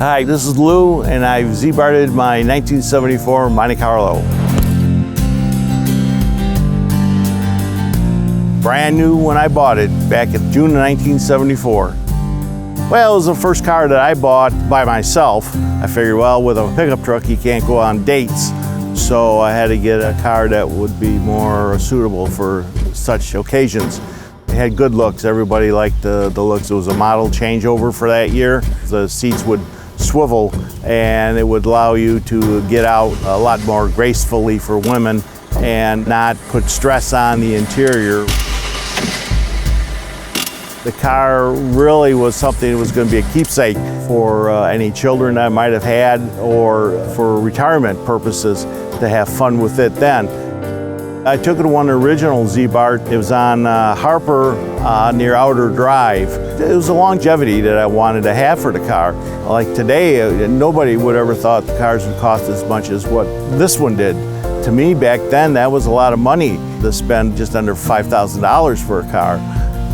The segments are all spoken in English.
Hi, this is Lou, and I've Ziebart my 1974 Monte Carlo. Brand new when I bought it back in June of 1974. Well, it was the first car that I bought by myself. I figured, well, with a pickup truck, you can't go on dates. So I had to get a car that would be more suitable for such occasions. It had good looks. Everybody liked the looks. It was a model changeover for that year. The seats would swivel and it would allow you to get out a lot more gracefully for women and not put stress on the interior. The car really was something that was going to be a keepsake for any children I might have had, or for retirement purposes to have fun with it then. I took it to one original Ziebart. It was on Harper near Outer Drive. It was a longevity that I wanted to have for the car. Like today, nobody would ever thought the cars would cost as much as what this one did. To me back then, that was a lot of money to spend just under $5,000 for a car.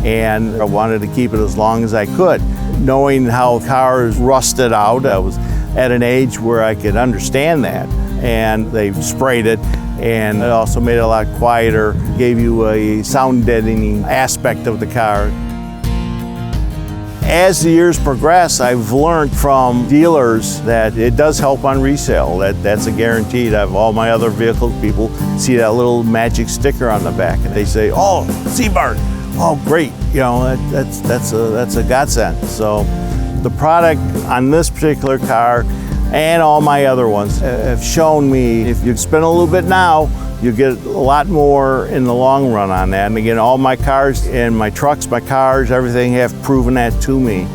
And I wanted to keep it as long as I could. Knowing how cars rusted out, I was at an age where I could understand that. And they sprayed it, and it also made it a lot quieter, gave you a sound deadening aspect of the car. As the years progress, I've learned from dealers that it does help on resale. That's a guaranteed. I have all my other vehicles, people see that little magic sticker on the back and they say, "Oh, Ziebart, oh great," you know, that's a godsend. So the product on this particular car and all my other ones have shown me if you spend a little bit now, you get a lot more in the long run on that. And again, all my cars and my trucks, my cars, everything have proven that to me.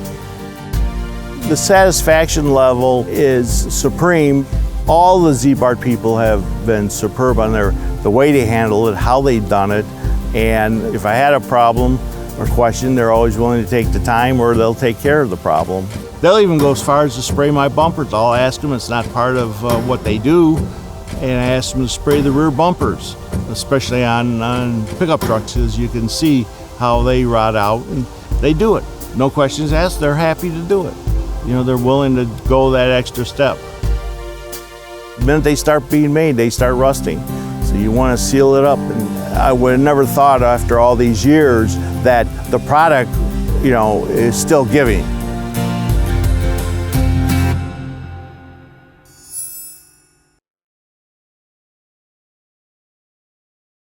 The satisfaction level is supreme. All the Ziebart people have been superb on the way they handle it, how they've done it. And if I had a problem or question, they're always willing to take the time, or they'll take care of the problem. They'll even go as far as to spray my bumpers. I'll ask them, it's not part of what they do, and I ask them to spray the rear bumpers, especially on pickup trucks, as you can see how they rot out, and they do it. No questions asked, they're happy to do it. You know, they're willing to go that extra step. The minute they start being made, they start rusting. So you want to seal it up. And I would have never thought after all these years that the product, you know, is still giving.